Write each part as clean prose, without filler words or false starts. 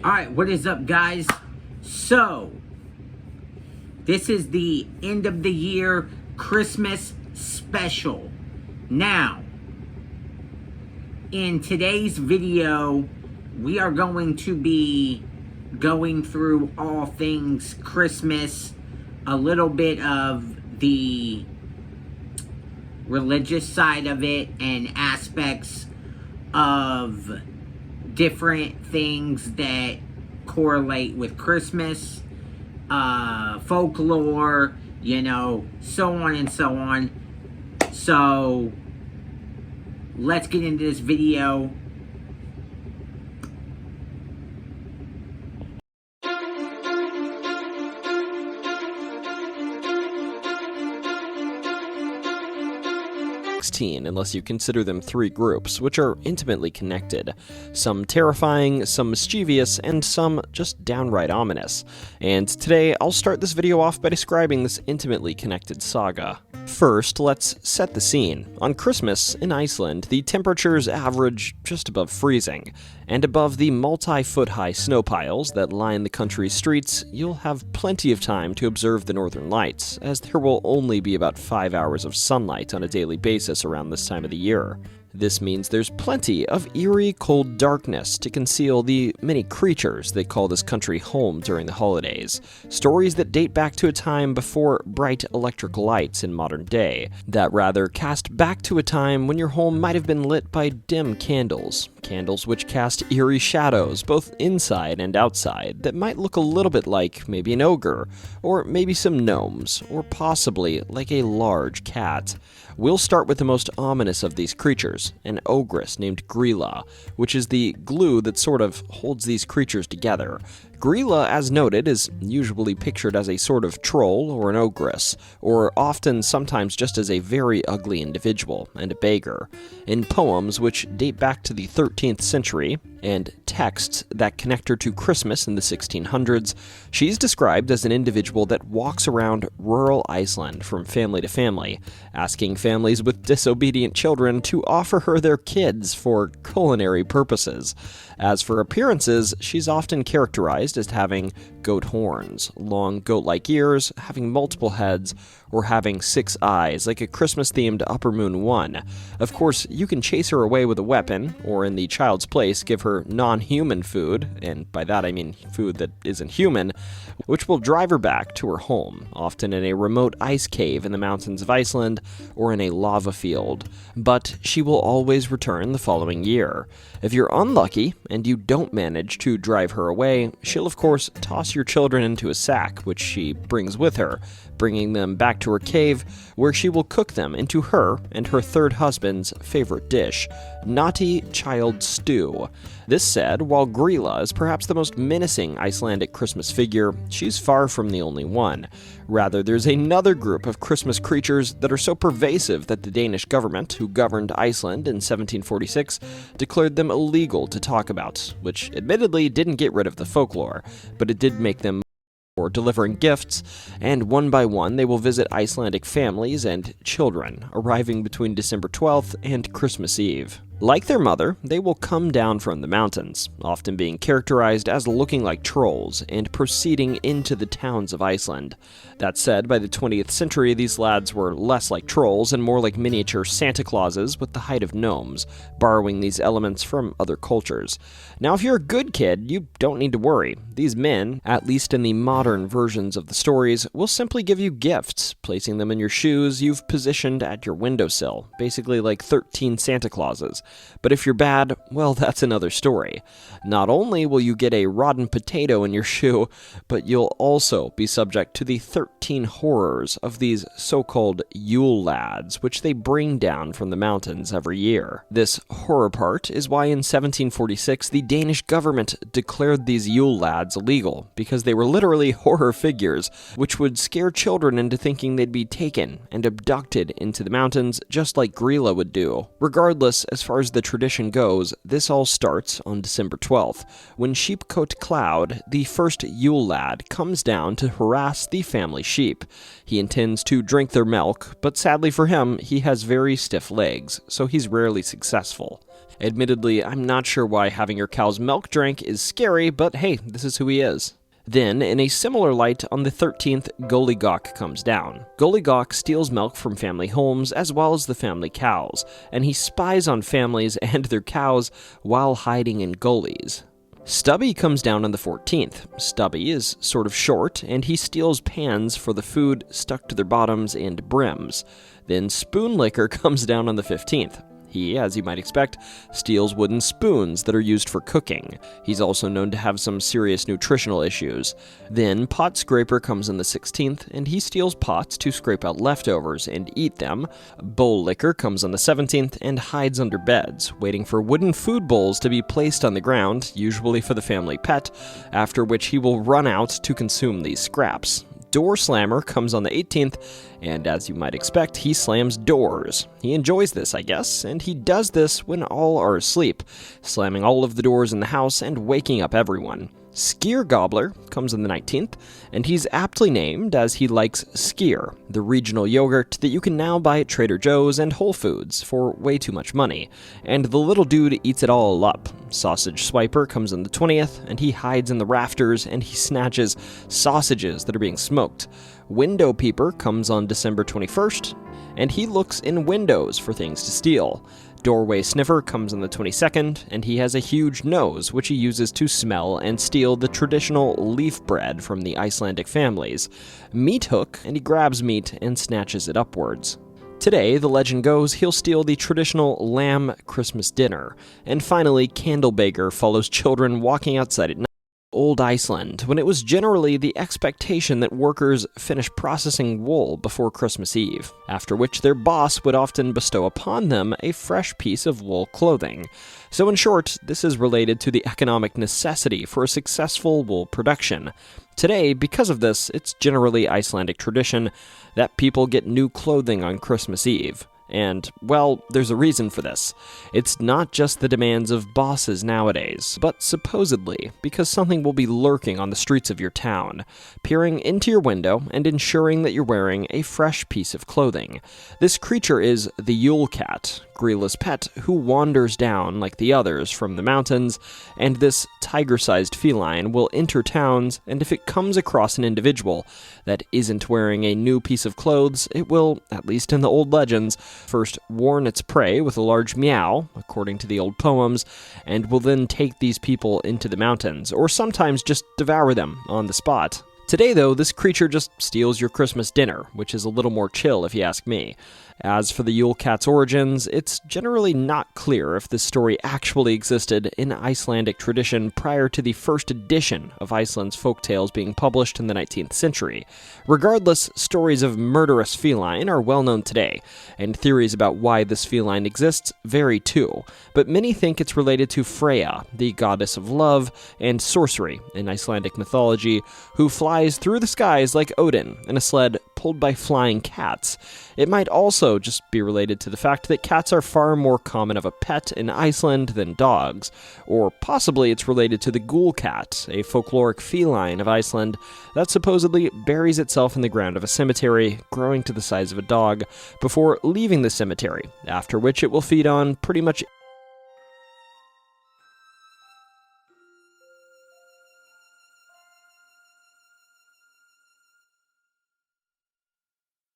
Alright, what is up, guys? So, this is the end of the year Christmas special. Now, in today's video, we are going to be going through all things Christmas, a little bit of the religious side of it, and aspects of different things that correlate with Christmas, folklore, you know, so on and so on. So, let's get into this video. Unless you consider them three groups, which are intimately connected. Some terrifying, some mischievous, and some just downright ominous. And today, I'll start this video off by describing this intimately connected saga. First, let's set the scene. On Christmas, in Iceland, the temperatures average just above freezing, and above the multi-foot-high snow piles that line the country's streets, you'll have plenty of time to observe the northern lights, as there will only be about 5 hours of sunlight on a daily basis around this time of the year. This means there's plenty of eerie, cold darkness to conceal the many creatures that call this country home during the holidays. Stories that date back to a time before bright electric lights in modern day, that rather cast back to a time when your home might have been lit by dim candles. Candles which cast eerie shadows, both inside and outside, that might look a little bit like maybe an ogre, or maybe some gnomes, or possibly like a large cat. We'll start with the most ominous of these creatures, an ogress named Grýla, which is the glue that sort of holds these creatures together. Grýla, as noted, is usually pictured as a sort of troll or an ogress, or often sometimes just as a very ugly individual and a beggar. In poems which date back to the 13th century, and texts that connect her to Christmas in the 1600s, she's described as an individual that walks around rural Iceland from family to family, asking families with disobedient children to offer her their kids for culinary purposes. As for appearances, she's often characterized as having goat horns, long goat-like ears, having multiple heads, or having 6 eyes, like a Christmas-themed Upper Moon 1. Of course, you can chase her away with a weapon, or in the child's place give her non-human food, and by that I mean food that isn't human, which will drive her back to her home, often in a remote ice cave in the mountains of Iceland, or in a lava field. But she will always return the following year. If you're unlucky, and you don't manage to drive her away, she'll of course toss your children into a sack, which she brings with her, bringing them back to her cave, where she will cook them into her and her third husband's favorite dish, naughty child stew. This said, while Grýla is perhaps the most menacing Icelandic Christmas figure, she's far from the only one. Rather, there's another group of Christmas creatures that are so pervasive that the Danish government, who governed Iceland in 1746, declared them illegal to talk about, which admittedly didn't get rid of the folklore, but it did make them or delivering gifts, and one by one they will visit Icelandic families and children, arriving between December 12th and Christmas Eve. Like their mother, they will come down from the mountains, often being characterized as looking like trolls, and proceeding into the towns of Iceland. That said, by the 20th century, these lads were less like trolls and more like miniature Santa Clauses with the height of gnomes, borrowing these elements from other cultures. Now, if you're a good kid, you don't need to worry. These men, at least in the modern versions of the stories, will simply give you gifts, placing them in your shoes you've positioned at your windowsill, basically like 13 Santa Clauses. But if you're bad, well, that's another story. Not only will you get a rotten potato in your shoe, but you'll also be subject to the 13 horrors of these so-called Yule lads, which they bring down from the mountains every year. This horror part is why in 1746 the Danish government declared these Yule lads illegal, because they were literally horror figures, which would scare children into thinking they'd be taken and abducted into the mountains just like Grýla would do. Regardless, as far as the tradition goes, this all starts on December 12th, when Sheepcote Cloud, the first Yule lad, comes down to harass the family sheep. He intends to drink their milk, but sadly for him, he has very stiff legs, so he's rarely successful. Admittedly, I'm not sure why having your cow's milk drank is scary, but hey, this is who he is. Then, in a similar light, on the 13th, Gollygawk comes down. Gollygawk steals milk from family homes as well as the family cows, and he spies on families and their cows while hiding in gullies. Stubby comes down on the 14th. Stubby is sort of short, and he steals pans for the food stuck to their bottoms and brims. Then Spoonlicker comes down on the 15th. He, as you might expect, steals wooden spoons that are used for cooking. He's also known to have some serious nutritional issues. Then Pot Scraper comes on the 16th, and he steals pots to scrape out leftovers and eat them. Bowl Licker comes on the 17th and hides under beds, waiting for wooden food bowls to be placed on the ground, usually for the family pet, after which he will run out to consume these scraps. Door Slammer comes on the 18th, and as you might expect, he slams doors. He enjoys this, I guess, and he does this when all are asleep, slamming all of the doors in the house and waking up everyone. Skyr Gobbler comes on the 19th, and he's aptly named as he likes Skyr, the regional yogurt that you can now buy at Trader Joe's and Whole Foods for way too much money, and the little dude eats it all up. Sausage Swiper comes on the 20th, and he hides in the rafters and he snatches sausages that are being smoked. Window Peeper comes on December 21st, and he looks in windows for things to steal. Doorway Sniffer comes on the 22nd, and he has a huge nose, which he uses to smell and steal the traditional leaf bread from the Icelandic families. Meat Hook, and he grabs meat and snatches it upwards. Today, the legend goes, he'll steal the traditional lamb Christmas dinner. And finally, Candlebaker follows children walking outside at night. Old Iceland, when it was generally the expectation that workers finish processing wool before Christmas Eve, after which their boss would often bestow upon them a fresh piece of wool clothing. So in short, this is related to the economic necessity for a successful wool production. Today, because of this, it's generally Icelandic tradition that people get new clothing on Christmas Eve. And, well, there's a reason for this. It's not just the demands of bosses nowadays, but supposedly because something will be lurking on the streets of your town, peering into your window and ensuring that you're wearing a fresh piece of clothing. This creature is the Yule Cat, Gríla's pet, who wanders down like the others from the mountains, and this tiger-sized feline will enter towns, and if it comes across an individual that isn't wearing a new piece of clothes, it will, at least in the old legends, first warn its prey with a large meow, according to the old poems, and will then take these people into the mountains, or sometimes just devour them on the spot. Today, though, this creature just steals your Christmas dinner, which is a little more chill if you ask me. As for the Yule Cat's origins, it's generally not clear if this story actually existed in Icelandic tradition prior to the first edition of Iceland's folktales being published in the 19th century. Regardless, stories of murderous feline are well known today, and theories about why this feline exists vary too, but many think it's related to Freyja, the goddess of love and sorcery in Icelandic mythology, who flies through the skies like Odin in a sled pulled by flying cats. It might also just be related to the fact that cats are far more common of a pet in Iceland than dogs, or possibly it's related to the ghoul cat, a folkloric feline of Iceland that supposedly buries itself in the ground of a cemetery, growing to the size of a dog, before leaving the cemetery, after which it will feed on pretty much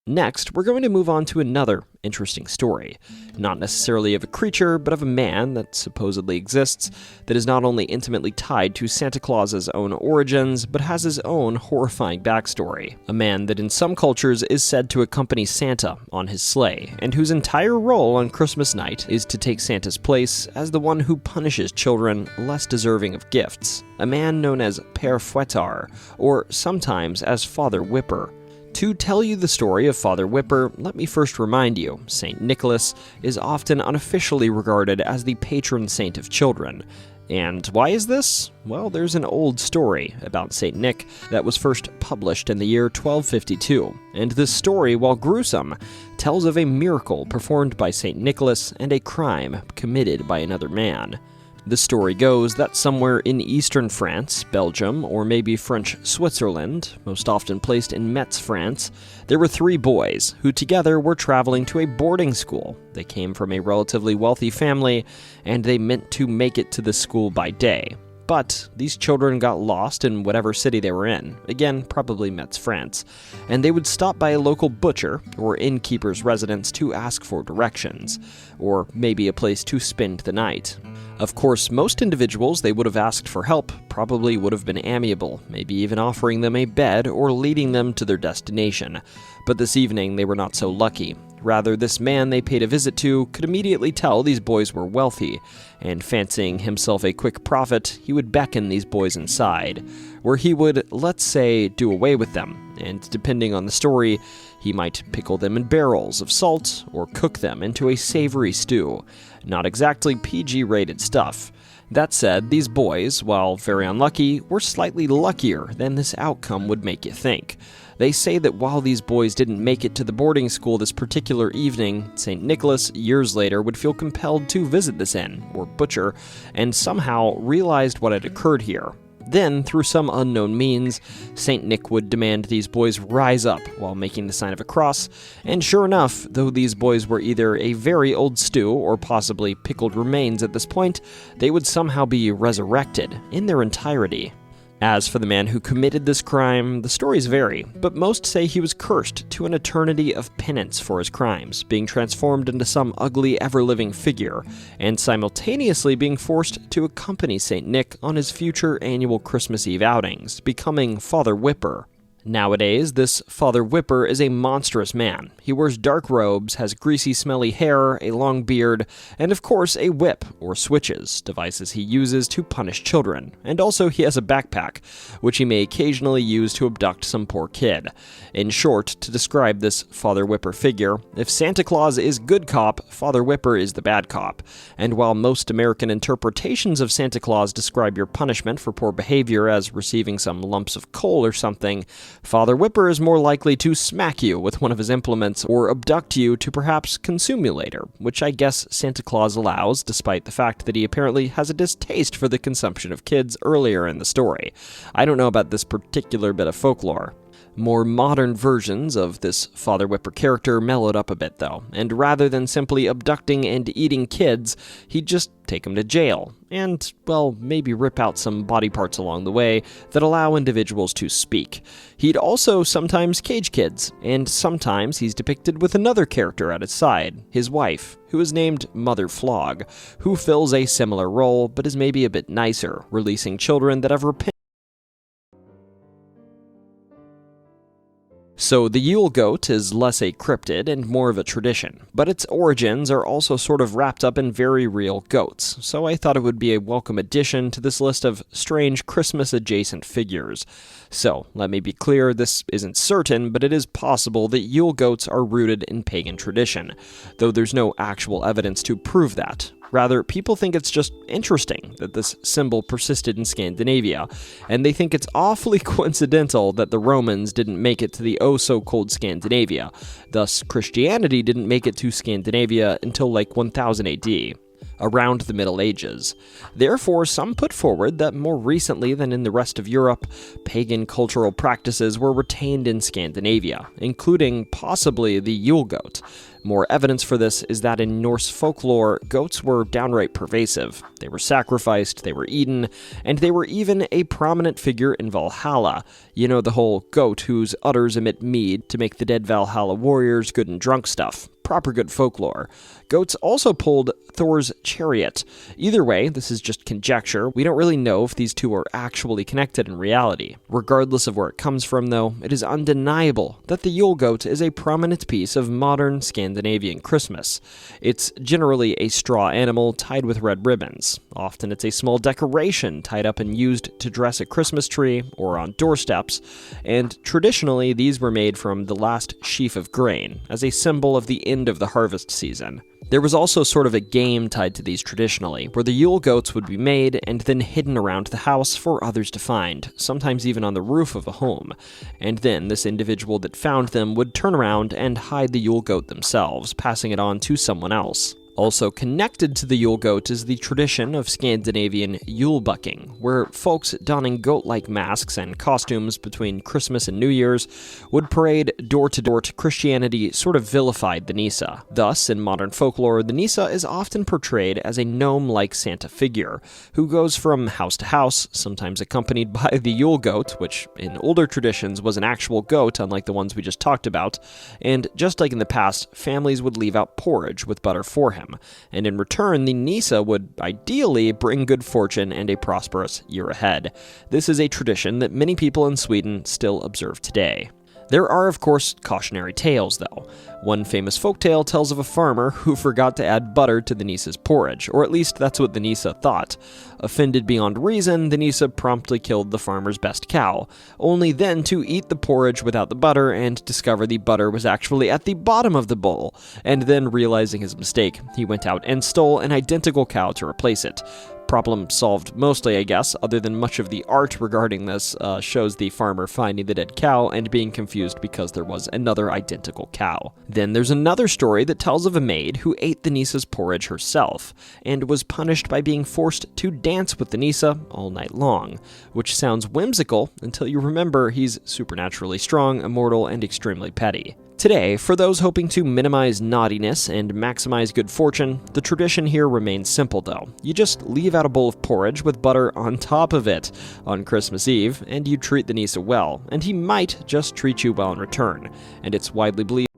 Next, we're going to move on to another interesting story. Not necessarily of a creature, but of a man that supposedly exists, that is not only intimately tied to Santa Claus's own origins, but has his own horrifying backstory. A man that in some cultures is said to accompany Santa on his sleigh, and whose entire role on Christmas night is to take Santa's place as the one who punishes children less deserving of gifts. A man known as Per Fwetar, or sometimes as Father Whipper. To tell you the story of Father Whipper, let me first remind you, St. Nicholas is often unofficially regarded as the patron saint of children. And why is this? Well, there's an old story about St. Nick that was first published in the year 1252, and this story, while gruesome, tells of a miracle performed by St. Nicholas and a crime committed by another man. The story goes that somewhere in eastern France, Belgium, or maybe French Switzerland, most often placed in Metz, France, there were 3 boys who together were traveling to a boarding school. They came from a relatively wealthy family, and they meant to make it to the school by day. But these children got lost in whatever city they were in, again, probably Metz, France, and they would stop by a local butcher or innkeeper's residence to ask for directions, or maybe a place to spend the night. Of course, most individuals they would have asked for help probably would have been amiable, maybe even offering them a bed or leading them to their destination. But this evening they were not so lucky. Rather, this man they paid a visit to could immediately tell these boys were wealthy, and fancying himself a quick profit, he would beckon these boys inside, where he would, let's say, do away with them, and depending on the story, he might pickle them in barrels of salt or cook them into a savory stew. Not exactly PG-rated stuff. That said, these boys, while very unlucky, were slightly luckier than this outcome would make you think. They say that while these boys didn't make it to the boarding school this particular evening, St. Nicholas, years later, would feel compelled to visit this inn, or butcher, and somehow realized what had occurred here. Then, through some unknown means, St. Nick would demand these boys rise up while making the sign of a cross, and sure enough, though these boys were either a very old stew or possibly pickled remains at this point, they would somehow be resurrected in their entirety. As for the man who committed this crime, the stories vary, but most say he was cursed to an eternity of penance for his crimes, being transformed into some ugly, ever-living figure, and simultaneously being forced to accompany St. Nick on his future annual Christmas Eve outings, becoming Father Whipper. Nowadays, this Father Whipper is a monstrous man. He wears dark robes, has greasy, smelly hair, a long beard, and of course a whip, or switches, devices he uses to punish children. And also he has a backpack, which he may occasionally use to abduct some poor kid. In short, to describe this Father Whipper figure, if Santa Claus is good cop, Father Whipper is the bad cop. And while most American interpretations of Santa Claus describe your punishment for poor behavior as receiving some lumps of coal or something, Father Whipper is more likely to smack you with one of his implements or abduct you to perhaps consume you later, which I guess Santa Claus allows, despite the fact that he apparently has a distaste for the consumption of kids earlier in the story. I don't know about this particular bit of folklore. More modern versions of this Father Whipper character mellowed up a bit, though, and rather than simply abducting and eating kids, he'd just take them to jail, and, well, maybe rip out some body parts along the way that allow individuals to speak. He'd also sometimes cage kids, and sometimes he's depicted with another character at his side, his wife, who is named Mother Flog, who fills a similar role but is maybe a bit nicer, releasing children that have repented. So the Yule Goat is less a cryptid and more of a tradition, but its origins are also sort of wrapped up in very real goats, so I thought it would be a welcome addition to this list of strange Christmas-adjacent figures. So, let me be clear, this isn't certain, but it is possible that Yule goats are rooted in pagan tradition, though there's no actual evidence to prove that. Rather, people think it's just interesting that this symbol persisted in Scandinavia, and they think it's awfully coincidental that the Romans didn't make it to the oh-so-cold Scandinavia. Thus, Christianity didn't make it to Scandinavia until like 1000 AD. Around the Middle Ages. Therefore, some put forward that more recently than in the rest of Europe, pagan cultural practices were retained in Scandinavia, including possibly the Yule goat. More evidence for this is that in Norse folklore, goats were downright pervasive. They were sacrificed, they were eaten, and they were even a prominent figure in Valhalla. You know, the whole goat whose udders emit mead to make the dead Valhalla warriors good and drunk stuff. Proper good folklore. Goats also pulled Thor's chariot. Either way, this is just conjecture. We don't really know if these two are actually connected in reality. Regardless of where it comes from, though, it is undeniable that the Yule goat is a prominent piece of modern Scandinavian Christmas. It's generally a straw animal tied with red ribbons. Often it's a small decoration tied up and used to dress a Christmas tree or on doorsteps, and traditionally these were made from the last sheaf of grain, as a symbol of the end of the harvest season. There was also sort of a game tied to these traditionally, where the Yule goats would be made and then hidden around the house for others to find, sometimes even on the roof of a home. And then this individual that found them would turn around and hide the Yule goat themselves, passing it on to someone else. Also connected to the Yule goat is the tradition of Scandinavian Yule bucking, where folks donning goat-like masks and costumes between Christmas and New Year's would parade door to door to Christianity sort of vilified the Nissa. Thus, in modern folklore, the Nissa is often portrayed as a gnome-like Santa figure, who goes from house to house, sometimes accompanied by the Yule goat, which in older traditions was an actual goat unlike the ones we just talked about, and just like in the past, families would leave out porridge with butter for him. And in return, the Nissa would ideally bring good fortune and a prosperous year ahead. This is a tradition that many people in Sweden still observe today. There are, of course, cautionary tales, though. One famous folktale tells of a farmer who forgot to add butter to the Nissa's porridge, or at least that's what the Nissa thought. Offended beyond reason, the Nissa promptly killed the farmer's best cow, only then to eat the porridge without the butter and discover the butter was actually at the bottom of the bowl. And then, realizing his mistake, he went out and stole an identical cow to replace it. Problem solved mostly, I guess, other than much of the art regarding this shows the farmer finding the dead cow and being confused because there was another identical cow. Then there's another story that tells of a maid who ate the Nissa's porridge herself, and was punished by being forced to dance with the Nissa all night long, which sounds whimsical until you remember he's supernaturally strong, immortal, and extremely petty. Today, for those hoping to minimize naughtiness and maximize good fortune, the tradition here remains simple though. You just leave out a bowl of porridge with butter on top of it on Christmas Eve, and you treat the Nissa well, and he might just treat you well in return, and it's widely believed.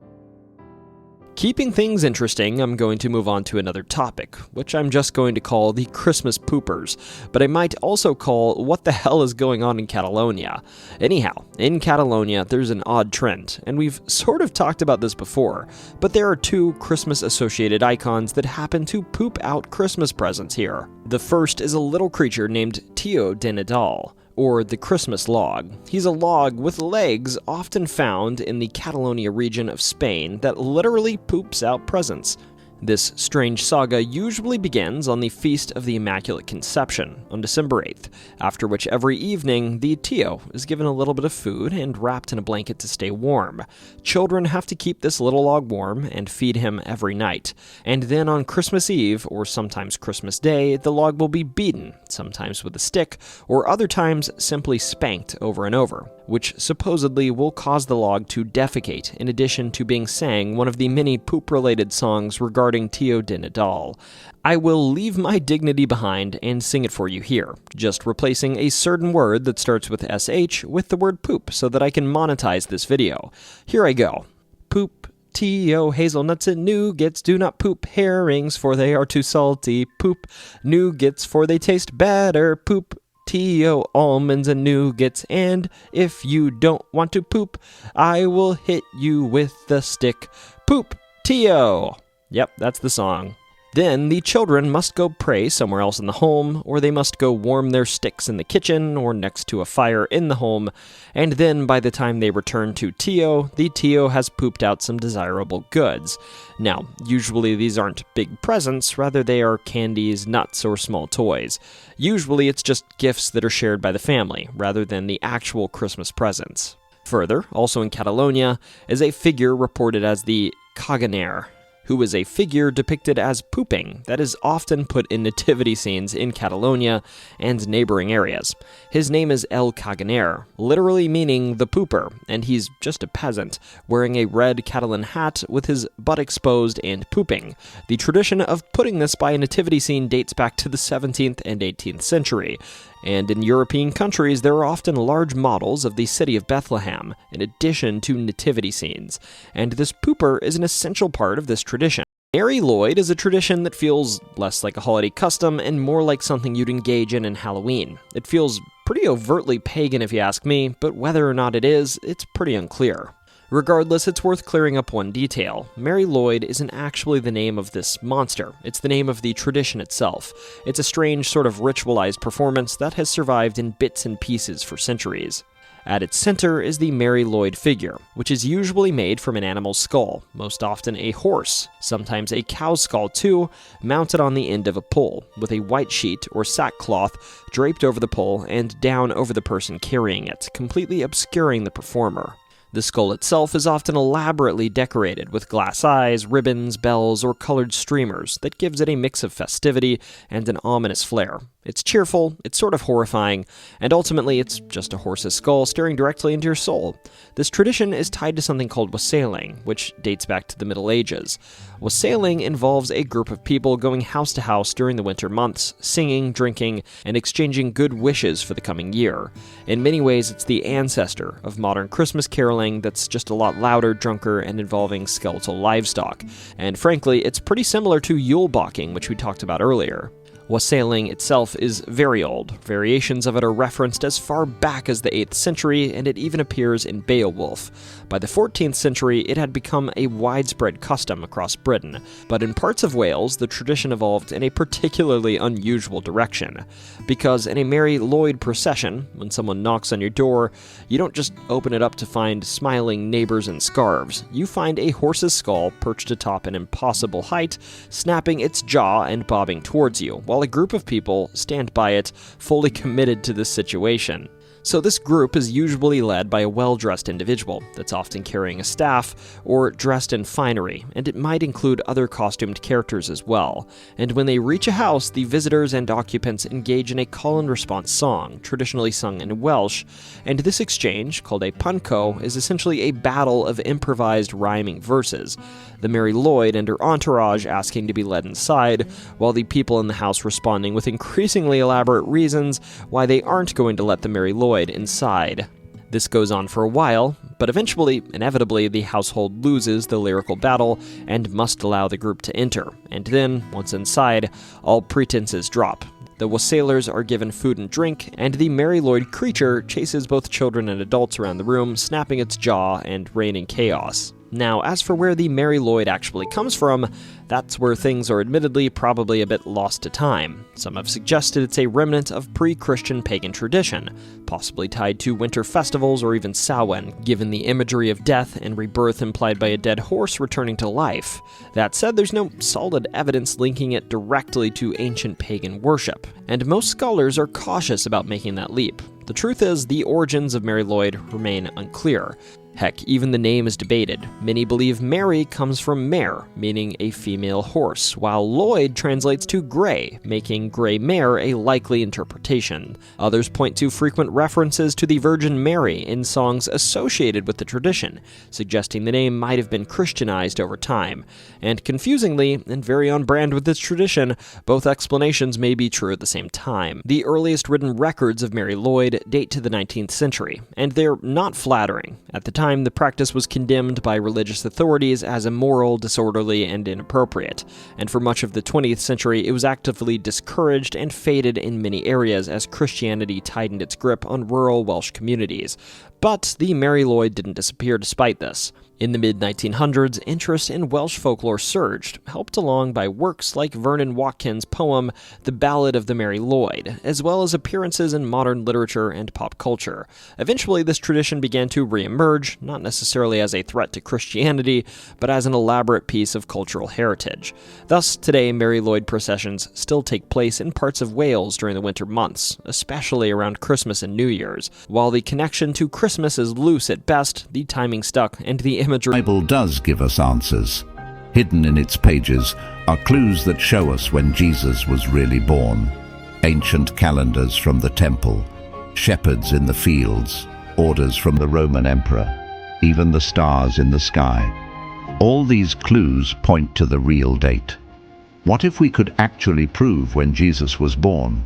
Keeping things interesting, I'm going to move on to another topic, which I'm just going to call the Christmas poopers, but I might also call what the hell is going on in Catalonia. Anyhow, in Catalonia, there's an odd trend, and we've sort of talked about this before, but there are two Christmas-associated icons that happen to poop out Christmas presents here. The first is a little creature named Tio de Nadal, or the Christmas log. He's a log with legs often found in the Catalonia region of Spain that literally poops out presents. This strange saga usually begins on the Feast of the Immaculate Conception, on December 8th, after which every evening the Tio is given a little bit of food and wrapped in a blanket to stay warm. Children have to keep this little log warm and feed him every night. And then on Christmas Eve, or sometimes Christmas Day, the log will be beaten, sometimes with a stick, or other times simply spanked over and over, which supposedly will cause the log to defecate, in addition to being sang one of the many poop-related songs regarding Tio de Nadal. I will leave my dignity behind and sing it for you here, just replacing a certain word that starts with SH with the word poop so that I can monetize this video. Here I go. Poop. Tio, hazelnuts and nougats, do not poop herrings, for they are too salty. Poop nougats, for they taste better. Poop Tio, almonds and nougats, and if you don't want to poop, I will hit you with the stick. Poop Tio! Yep, that's the song. Then the children must go pray somewhere else in the home, or they must go warm their sticks in the kitchen or next to a fire in the home, and then by the time they return to Tio, the Tio has pooped out some desirable goods. Now, usually these aren't big presents, rather they are candies, nuts, or small toys. Usually it's just gifts that are shared by the family, rather than the actual Christmas presents. Further, also in Catalonia, is a figure reported as the Caganer, who is a figure depicted as pooping that is often put in nativity scenes in Catalonia and neighboring areas. His name is El Caganer, literally meaning the pooper, and he's just a peasant, wearing a red Catalan hat with his butt exposed and pooping. The tradition of putting this by a nativity scene dates back to the 17th and 18th century, and in European countries there are often large models of the city of Bethlehem, in addition to nativity scenes, and this pooper is an essential part of this tradition. Mary Lloyd is a tradition that feels less like a holiday custom and more like something you'd engage in Halloween. It feels pretty overtly pagan if you ask me, but whether or not it is, it's pretty unclear. Regardless, it's worth clearing up one detail. Mary Lloyd isn't actually the name of this monster. It's the name of the tradition itself. It's a strange sort of ritualized performance that has survived in bits and pieces for centuries. At its center is the Mary Lloyd figure, which is usually made from an animal's skull, most often a horse, sometimes a cow's skull too, mounted on the end of a pole, with a white sheet or sackcloth draped over the pole and down over the person carrying it, completely obscuring the performer. The skull itself is often elaborately decorated with glass eyes, ribbons, bells, or colored streamers that gives it a mix of festivity and an ominous flair. It's cheerful, it's sort of horrifying, and ultimately it's just a horse's skull staring directly into your soul. This tradition is tied to something called wassailing, which dates back to the Middle Ages. Wassailing involves a group of people going house to house during the winter months, singing, drinking, and exchanging good wishes for the coming year. In many ways, it's the ancestor of modern Christmas caroling that's just a lot louder, drunker, and involving skeletal livestock. And frankly, it's pretty similar to Yule balking, which we talked about earlier. Wassailing itself is very old. Variations of it are referenced as far back as the 8th century, and it even appears in Beowulf. By the 14th century, it had become a widespread custom across Britain, but in parts of Wales, the tradition evolved in a particularly unusual direction. Because in a Mary Lloyd procession, when someone knocks on your door, you don't just open it up to find smiling neighbors in scarves. You find a horse's skull perched atop an impossible height, snapping its jaw and bobbing towards you, while a group of people stand by it, fully committed to this situation. So this group is usually led by a well-dressed individual that's often carrying a staff or dressed in finery, and it might include other costumed characters as well. And when they reach a house, the visitors and occupants engage in a call-and-response song, traditionally sung in Welsh, and this exchange, called a punco, is essentially a battle of improvised rhyming verses, the Mary Lloyd and her entourage asking to be led inside, while the people in the house responding with increasingly elaborate reasons why they aren't going to let the Mary Lloyd inside. This goes on for a while, but eventually, inevitably, the household loses the lyrical battle and must allow the group to enter, and then, once inside, all pretenses drop. The wassailers are given food and drink, and the Mary Lloyd creature chases both children and adults around the room, snapping its jaw and raining chaos. Now, as for where the Mary Lloyd actually comes from, that's where things are admittedly probably a bit lost to time. Some have suggested it's a remnant of pre-Christian pagan tradition, possibly tied to winter festivals or even Samhain, given the imagery of death and rebirth implied by a dead horse returning to life. That said, there's no solid evidence linking it directly to ancient pagan worship, and most scholars are cautious about making that leap. The truth is, the origins of Mary Lloyd remain unclear. Heck, even the name is debated. Many believe Mary comes from mare, meaning a female horse, while Lloyd translates to gray, making gray mare a likely interpretation. Others point to frequent references to the Virgin Mary in songs associated with the tradition, suggesting the name might have been Christianized over time. And confusingly, and very on brand with this tradition, both explanations may be true at the same time. The earliest written records of Mary Lloyd date to the 19th century, and they're not flattering. At the time, the practice was condemned by religious authorities as immoral, disorderly, and inappropriate, and for much of the 20th century it was actively discouraged and faded in many areas as Christianity tightened its grip on rural Welsh communities. But the Mary Lloyd didn't disappear despite this. In the mid-1900s, interest in Welsh folklore surged, helped along by works like Vernon Watkins' poem The Ballad of the Mary Lloyd, as well as appearances in modern literature and pop culture. Eventually, this tradition began to re-emerge, not necessarily as a threat to Christianity, but as an elaborate piece of cultural heritage. Thus, today, Mary Lloyd processions still take place in parts of Wales during the winter months, especially around Christmas and New Year's. While the connection to Christmas is loose at best, the timing stuck, and the imagery. The Bible does give us answers. Hidden in its pages are clues that show us when Jesus was really born. Ancient calendars from the temple, shepherds in the fields, orders from the Roman emperor, even the stars in the sky. All these clues point to the real date. What if we could actually prove when Jesus was born?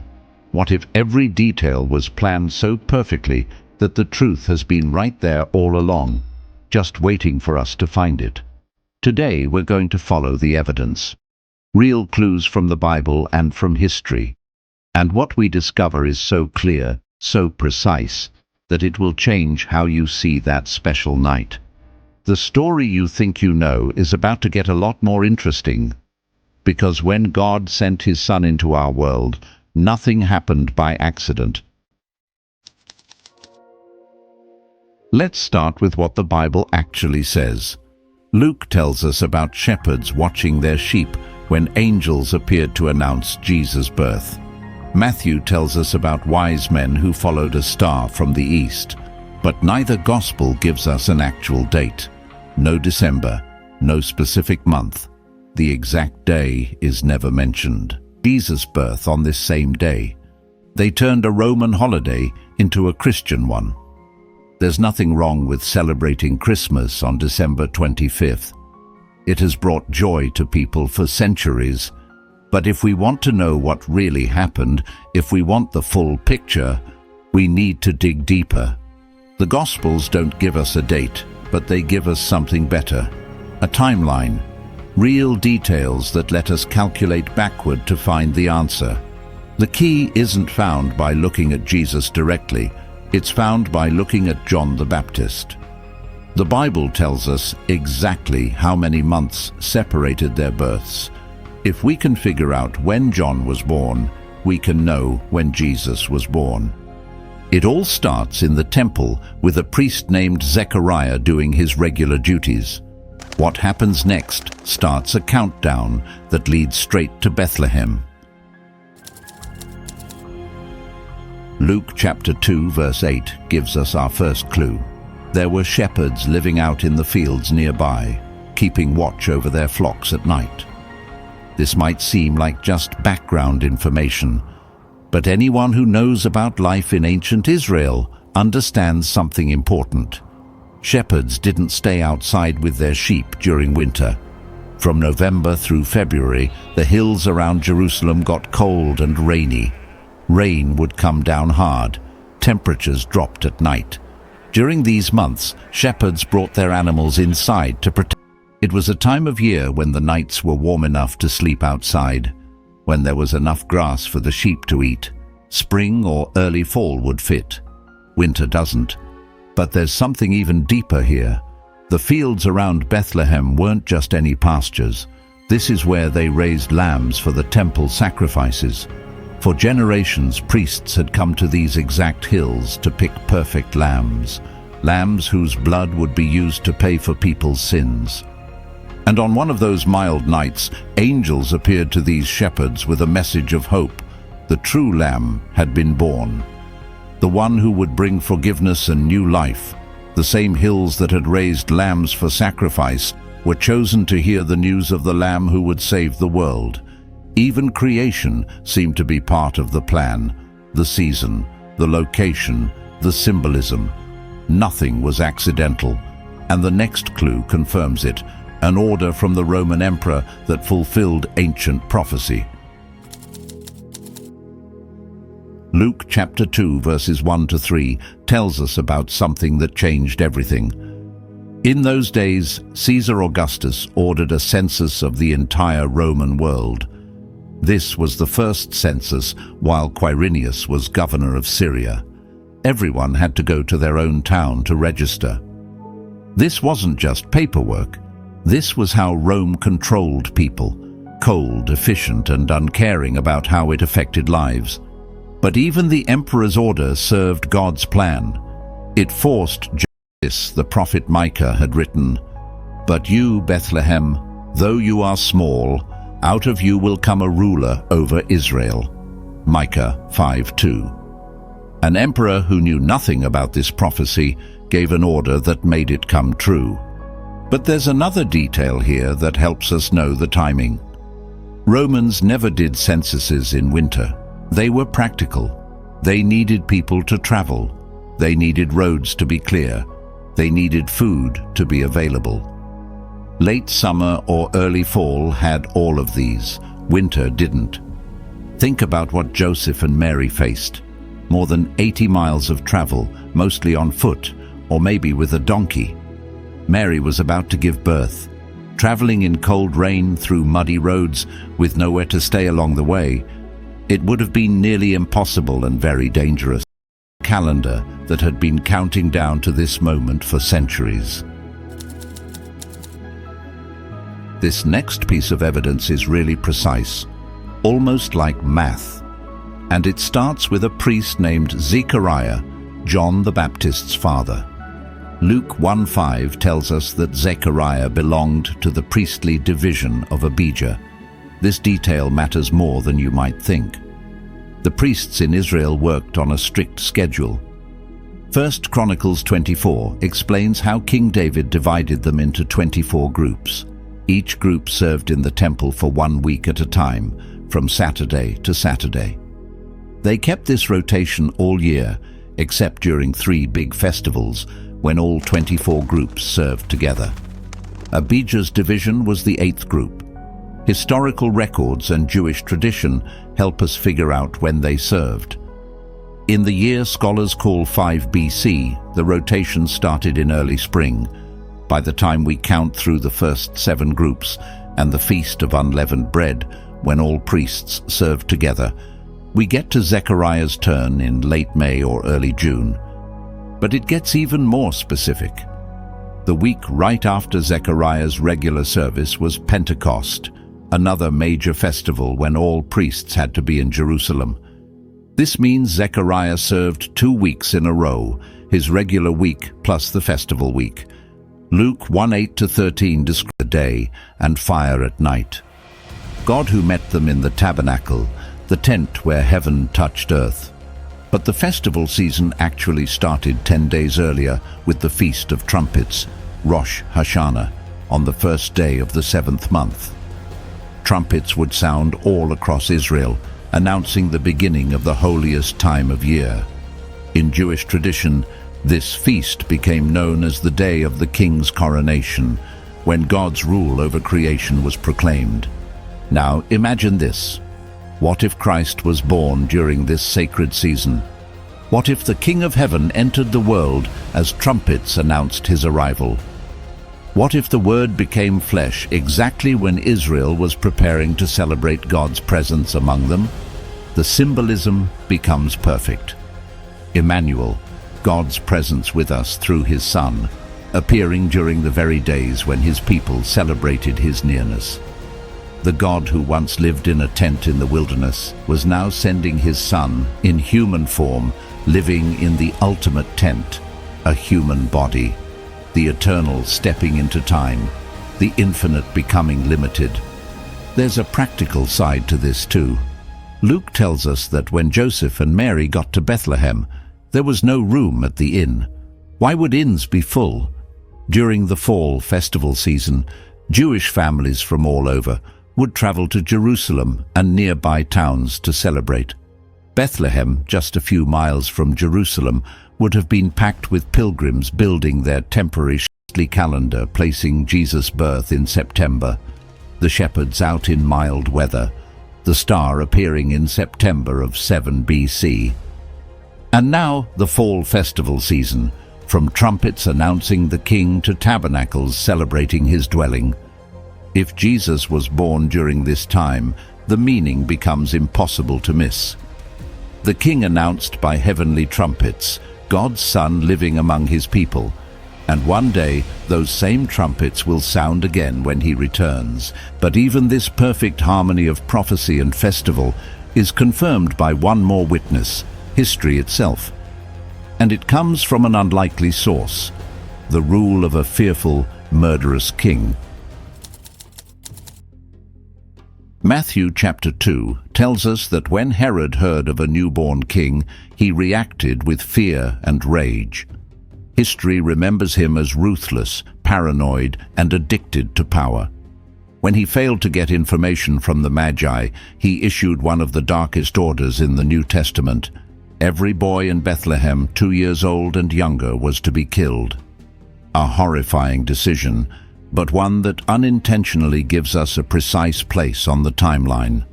What if every detail was planned so perfectly that the truth has been right there all along, just waiting for us to find it? Today we're going to follow the evidence. Real clues from the Bible and from history. And what we discover is so clear, so precise, that it will change how you see that special night. The story you think you know is about to get a lot more interesting, because when God sent His Son into our world, nothing happened by accident. Let's start with what the Bible actually says. Luke tells us about shepherds watching their sheep when angels appeared to announce Jesus' birth. Matthew tells us about wise men who followed a star from the east. But neither gospel gives us an actual date. No December, no specific month. The exact day is never mentioned. Jesus' birth on this same day. They turned a Roman holiday into a Christian one. There's nothing wrong with celebrating Christmas on December 25th. It has brought joy to people for centuries. But if we want to know what really happened, if we want the full picture, we need to dig deeper. The Gospels don't give us a date, but they give us something better. A timeline. Real details that let us calculate backward to find the answer. The key isn't found by looking at Jesus directly. It's found by looking at John the Baptist. The Bible tells us exactly how many months separated their births. If we can figure out when John was born, we can know when Jesus was born. It all starts in the temple with a priest named Zechariah doing his regular duties. What happens next starts a countdown that leads straight to Bethlehem. Luke chapter 2 verse 8 gives us our first clue. There were shepherds living out in the fields nearby, keeping watch over their flocks at night. This might seem like just background information, but anyone who knows about life in ancient Israel understands something important. Shepherds didn't stay outside with their sheep during winter. From November through February, the hills around Jerusalem got cold and rainy. Rain would come down hard. Temperatures dropped at night. During these months, shepherds brought their animals inside to protect. It was a time of year when the nights were warm enough to sleep outside, when there was enough grass for the sheep to eat. Spring or early fall would fit. Winter doesn't. But there's something even deeper here. The fields around Bethlehem weren't just any pastures. This is where they raised lambs for the temple sacrifices. For generations, priests had come to these exact hills to pick perfect lambs, lambs whose blood would be used to pay for people's sins. And on one of those mild nights, angels appeared to these shepherds with a message of hope. The true Lamb had been born, the one who would bring forgiveness and new life. The same hills that had raised lambs for sacrifice were chosen to hear the news of the Lamb who would save the world. Even creation seemed to be part of the plan, the season, the location, the symbolism. Nothing was accidental, and the next clue confirms it, an order from the Roman emperor that fulfilled ancient prophecy. Luke chapter 2 verses 1 to 3 tells us about something that changed everything. In those days, Caesar Augustus ordered a census of the entire Roman world. This was the first census while Quirinius was governor of Syria. Everyone had to go to their own town to register. This wasn't just paperwork. This was how Rome controlled people, cold, efficient, and uncaring about how it affected lives. But even the emperor's order served God's plan. It forced justice. The prophet Micah had written, "But you, Bethlehem, though you are small, out of you will come a ruler over Israel." Micah 5:2. An emperor who knew nothing about this prophecy gave an order that made it come true. But there's another detail here that helps us know the timing. Romans never did censuses in winter. They were practical. They needed people to travel. They needed roads to be clear. They needed food to be available. Late summer or early fall had all of these. Winter didn't. Think about what Joseph and Mary faced. More than 80 miles of travel, mostly on foot, or maybe with a donkey. Mary was about to give birth. Traveling in cold rain through muddy roads with nowhere to stay along the way, it would have been nearly impossible and very dangerous. A calendar that had been counting down to this moment for centuries. This next piece of evidence is really precise, almost like math. And it starts with a priest named Zechariah, John the Baptist's father. Luke 1:5 tells us that Zechariah belonged to the priestly division of Abijah. This detail matters more than you might think. The priests in Israel worked on a strict schedule. 1 Chronicles 24 explains how King David divided them into 24 groups. Each group served in the temple for 1 week at a time, from Saturday to Saturday. They kept this rotation all year, except during 3 big festivals, when all 24 groups served together. Abijah's division was the 8th group. Historical records and Jewish tradition help us figure out when they served. In the year scholars call 5 BC, the rotation started in early spring. By the time we count through the first 7 groups and the Feast of Unleavened Bread, when all priests served together, we get to Zechariah's turn in late May or early June. But it gets even more specific. The week right after Zechariah's regular service was Pentecost, another major festival when all priests had to be in Jerusalem. This means Zechariah served 2 weeks in a row, his regular week plus the festival week. Luke 1:8-13 describes the day and fire at night. God who met them in the tabernacle, the tent where heaven touched earth. But the festival season actually started 10 days earlier with the Feast of Trumpets, Rosh Hashanah, on the first day of the 7th month. Trumpets would sound all across Israel, announcing the beginning of the holiest time of year. In Jewish tradition, this feast became known as the day of the king's coronation, when God's rule over creation was proclaimed. Now imagine this. What if Christ was born during this sacred season? What if the King of Heaven entered the world as trumpets announced his arrival? What if the Word became flesh exactly when Israel was preparing to celebrate God's presence among them? The symbolism becomes perfect. Emmanuel, God's presence with us through his Son, appearing during the very days when his people celebrated his nearness. The God who once lived in a tent in the wilderness was now sending his Son in human form, living in the ultimate tent, a human body, the eternal stepping into time, the infinite becoming limited. There's a practical side to this too. Luke tells us that when Joseph and Mary got to Bethlehem, there was no room at the inn. Why would inns be full? During the fall festival season, Jewish families from all over would travel to Jerusalem and nearby towns to celebrate. Bethlehem, just a few miles from Jerusalem, would have been packed with pilgrims building their temporary calendar, placing Jesus' birth in September, the shepherds out in mild weather, the star appearing in September of 7 BC. And now the fall festival season, from trumpets announcing the king to tabernacles celebrating his dwelling. If Jesus was born during this time, the meaning becomes impossible to miss. The king announced by heavenly trumpets, God's Son living among his people, and one day those same trumpets will sound again when he returns. But even this perfect harmony of prophecy and festival is confirmed by one more witness, history itself. And it comes from an unlikely source, the rule of a fearful, murderous king. Matthew chapter 2 tells us that when Herod heard of a newborn king, he reacted with fear and rage. History remembers him as ruthless, paranoid, and addicted to power. When he failed to get information from the Magi, he issued one of the darkest orders in the New Testament. Every boy in Bethlehem 2 years old and younger was to be killed. A horrifying decision, but one that unintentionally gives us a precise place on the timeline.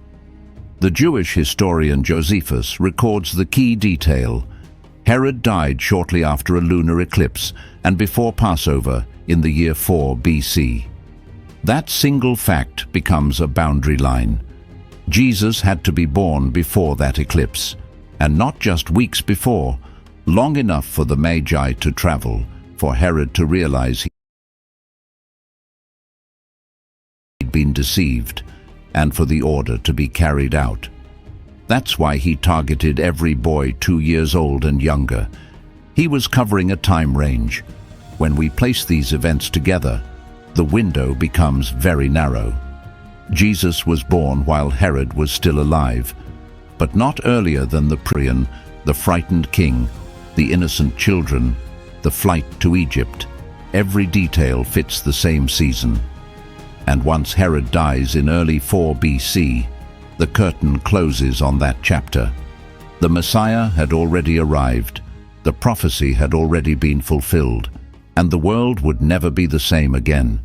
The Jewish historian Josephus records the key detail. Herod died shortly after a lunar eclipse and before Passover in the year 4 BC. That single fact becomes a boundary line. Jesus had to be born before that eclipse, and not just weeks before, long enough for the Magi to travel, for Herod to realize he'd been deceived, and for the order to be carried out. That's why he targeted every boy 2 years old and younger. He was covering a time range. When we place these events together, the window becomes very narrow. Jesus was born while Herod was still alive, but not earlier than the Prion, the frightened king, the innocent children, the flight to Egypt. Every detail fits the same season. And once Herod dies in early 4 BC, the curtain closes on that chapter. The Messiah had already arrived, the prophecy had already been fulfilled, and the world would never be the same again.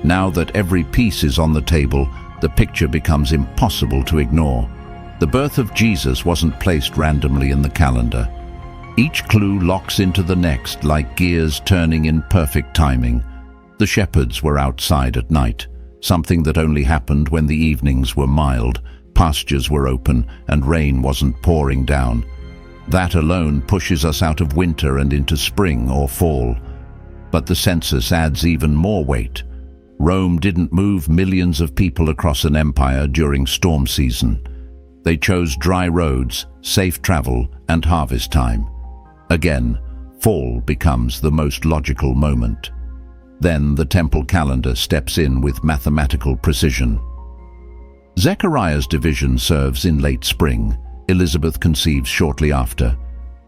Now that every piece is on the table, the picture becomes impossible to ignore. The birth of Jesus wasn't placed randomly in the calendar. Each clue locks into the next like gears turning in perfect timing. The shepherds were outside at night, something that only happened when the evenings were mild, pastures were open, and rain wasn't pouring down. That alone pushes us out of winter and into spring or fall. But the census adds even more weight. Rome didn't move millions of people across an empire during storm season. They chose dry roads, safe travel, and harvest time. Again, fall becomes the most logical moment. Then the temple calendar steps in with mathematical precision. Zechariah's division serves in late spring. Elizabeth conceives shortly after.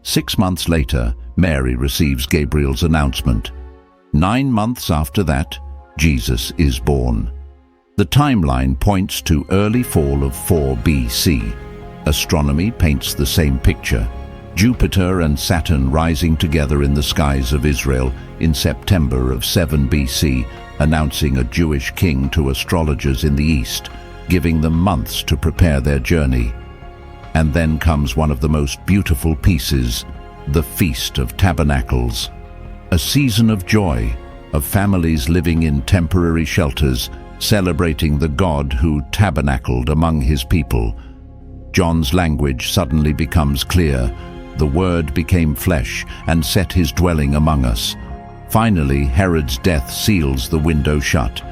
6 months later, Mary receives Gabriel's announcement. 9 months after that, Jesus is born. The timeline points to early fall of 4 BC. Astronomy paints the same picture. Jupiter and Saturn rising together in the skies of Israel in September of 7 BC, announcing a Jewish king to astrologers in the east, giving them months to prepare their journey. And then comes one of the most beautiful pieces, the Feast of Tabernacles. A season of joy, of families living in temporary shelters, celebrating the God who tabernacled among his people. John's language suddenly becomes clear. The Word became flesh and set his dwelling among us. Finally, Herod's death seals the window shut.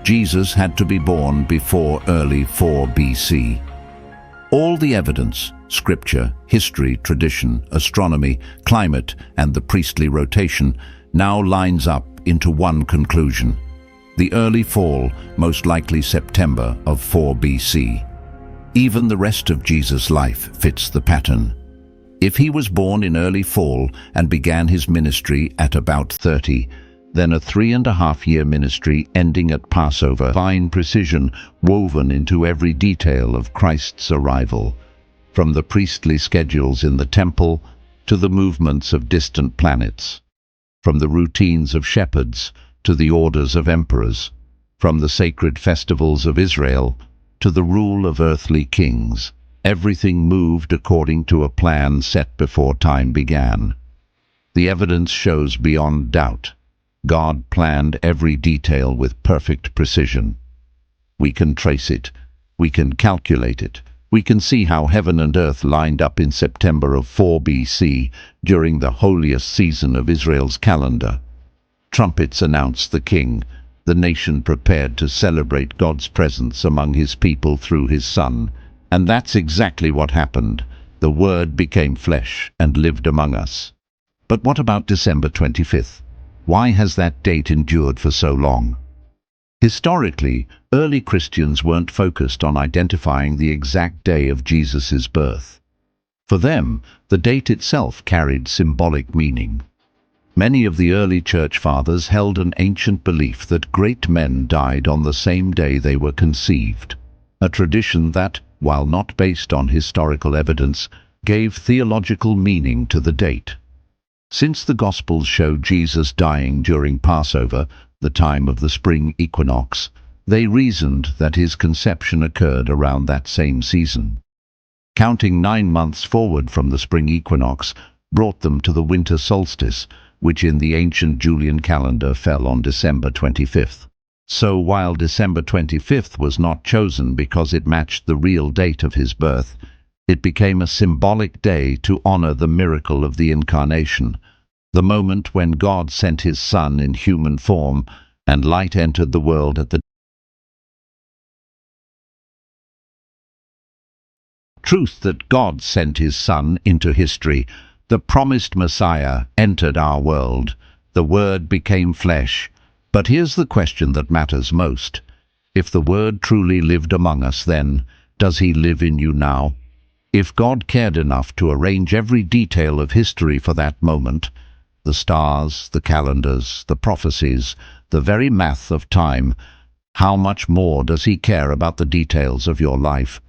Jesus had to be born before early 4 BC. All the evidence, scripture, history, tradition, astronomy, climate, and the priestly rotation, now lines up into one conclusion. The early fall, most likely September of 4 BC. Even the rest of Jesus' life fits the pattern. If he was born in early fall and began his ministry at about 30, then a 3.5-year ministry ending at Passover, fine precision woven into every detail of Christ's arrival, from the priestly schedules in the temple to the movements of distant planets, from the routines of shepherds to the orders of emperors, from the sacred festivals of Israel to the rule of earthly kings. Everything moved according to a plan set before time began. The evidence shows beyond doubt. God planned every detail with perfect precision. We can trace it. We can calculate it. We can see how heaven and earth lined up in September of 4 BC during the holiest season of Israel's calendar. Trumpets announced the king. The nation prepared to celebrate God's presence among his people through his Son. And that's exactly what happened. The Word became flesh and lived among us. But what about December 25th? Why has that date endured for so long? Historically, early Christians weren't focused on identifying the exact day of Jesus' birth. For them, the date itself carried symbolic meaning. Many of the early church fathers held an ancient belief that great men died on the same day they were conceived, a tradition that, while not based on historical evidence, gave theological meaning to the date. Since the Gospels show Jesus dying during Passover, the time of the spring equinox, they reasoned that his conception occurred around that same season. Counting 9 months forward from the spring equinox brought them to the winter solstice, which in the ancient Julian calendar fell on December 25th. So while December 25th was not chosen because it matched the real date of his birth, it became a symbolic day to honor the miracle of the Incarnation, the moment when God sent his Son in human form and light entered the world at the truth that God sent his Son into history. The promised Messiah entered our world. The Word became flesh. But here's the question that matters most. If the Word truly lived among us then, does he live in you now? If God cared enough to arrange every detail of history for that moment, the stars, the calendars, the prophecies, the very math of time, how much more does He care about the details of your life,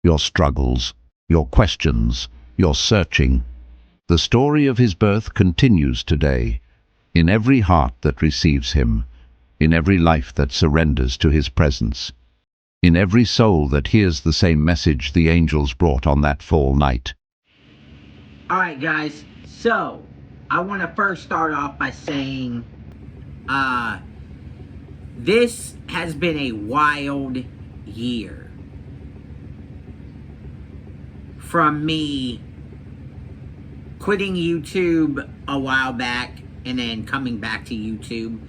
your struggles, your questions, your searching? The story of His birth continues today, in every heart that receives Him, in every life that surrenders to His presence, in every soul that hears the same message the angels brought on that fall night. Alright guys, so I want to first start off by saying this has been a wild year. From me quitting YouTube a while back and then coming back to YouTube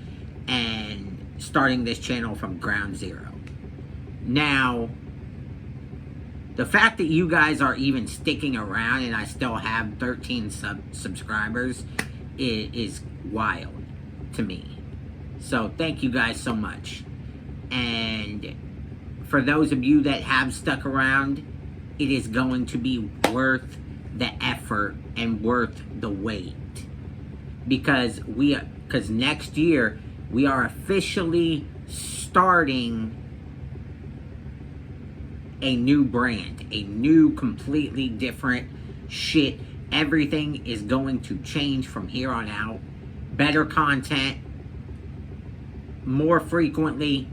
and starting this channel from ground zero. Now, the fact that you guys are even sticking around and I still have 13 subscribers is wild to me. So thank you guys so much. And for those of you that have stuck around, it is going to be worth the effort and worth the wait. Because next year we are officially starting a new brand, a new completely different shit. Everything is going to change from here on out. Better content, more frequently,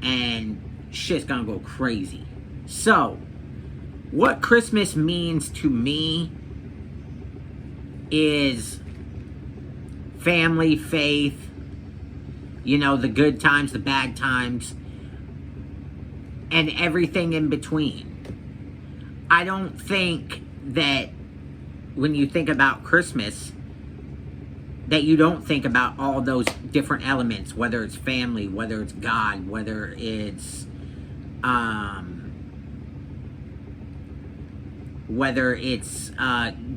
and shit's gonna go crazy. So, what Christmas means to me is family, faith, you know, the good times, the bad times, and everything in between. I don't think that when you think about Christmas, that you don't think about all those different elements, whether it's family, whether it's God, whether it's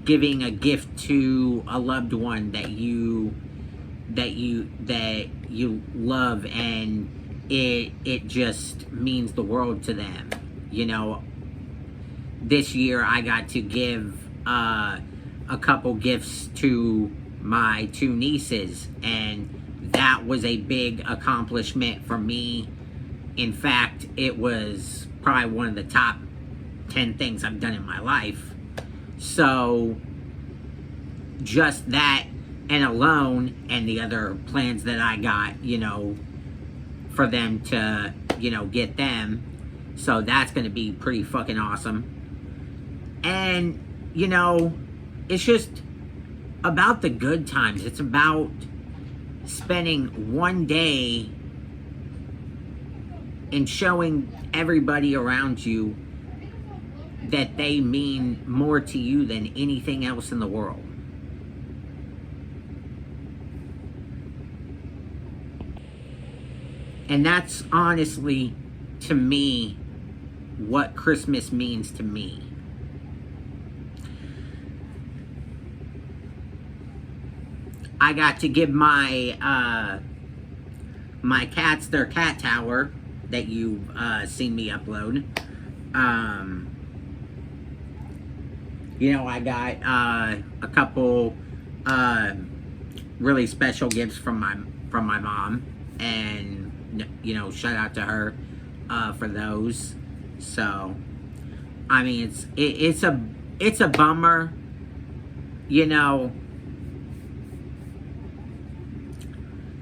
giving a gift to a loved one that you love, and it just means the world to them. You know, this year I got to give a couple gifts to my two nieces, and that was a big accomplishment for me. In fact, it was probably one of the top 10 things I've done in my life. So just that and alone, and the other plans that I got, you know, for them to, you know, get them. So that's going to be pretty fucking awesome. And, you know, it's just about the good times. It's about spending one day and showing everybody around you that they mean more to you than anything else in the world. And that's honestly, to me, what Christmas means to me. I got to give my my cats their cat tower that you've seen me upload. You know, I got a couple really special gifts from my mom, and you know, shout out to her for those. So, I mean, it's a bummer, you know.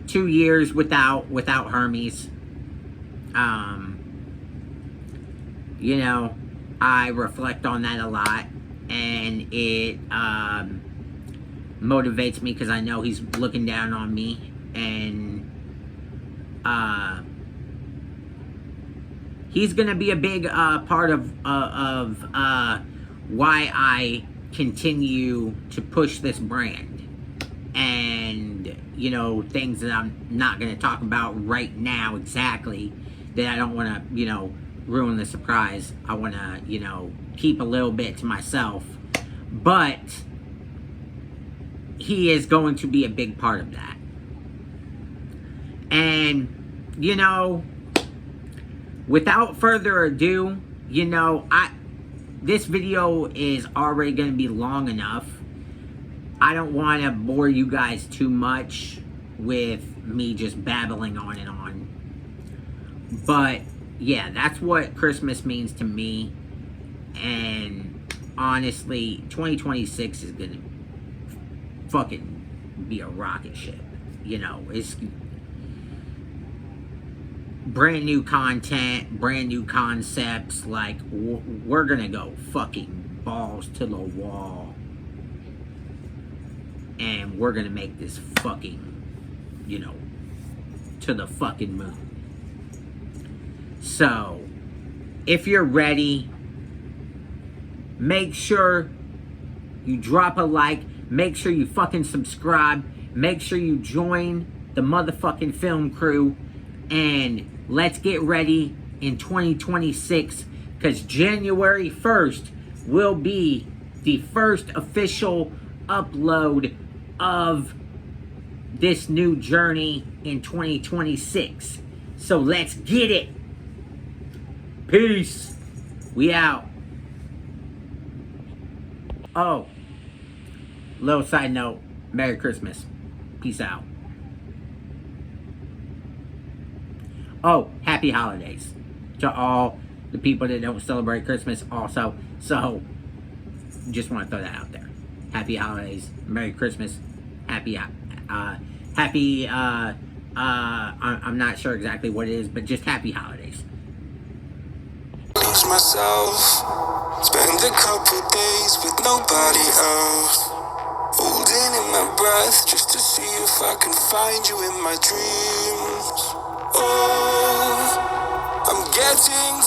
2 years without Hermes. You know, I reflect on that a lot, and it motivates me because I know he's looking down on me, and he's gonna be a big part of why I continue to push this brand. And, you know, things that I'm not going to talk about right now exactly, that I don't want to, you know, ruin the surprise. I want to, you know, keep a little bit to myself. But he is going to be a big part of that. And, you know, without further ado, you know, this video is already going to be long enough. I don't want to bore you guys too much with me just babbling on and on. But yeah, that's what Christmas means to me. And honestly, 2026 is going to fucking be a rocket ship. You know, it's brand new content, brand new concepts. Like, we're gonna go fucking balls to the wall, and we're gonna make this fucking, you know, to the fucking moon. So if you're ready, make sure you drop a like, make sure you fucking subscribe, make sure you join the motherfucking film crew, and let's get ready in 2026, because January 1st will be the first official upload of this new journey in 2026. So let's get it. Peace. We out. Oh, little side note, Merry Christmas. Peace out. Oh, happy holidays to all the people that don't celebrate Christmas also. So, just want to throw that out there. Happy holidays, Merry Christmas, I'm not sure exactly what it is, but just happy holidays. Lose myself, spend a couple days with nobody else, holding in my breath just to see if I can find you in my dreams. Oh, I'm getting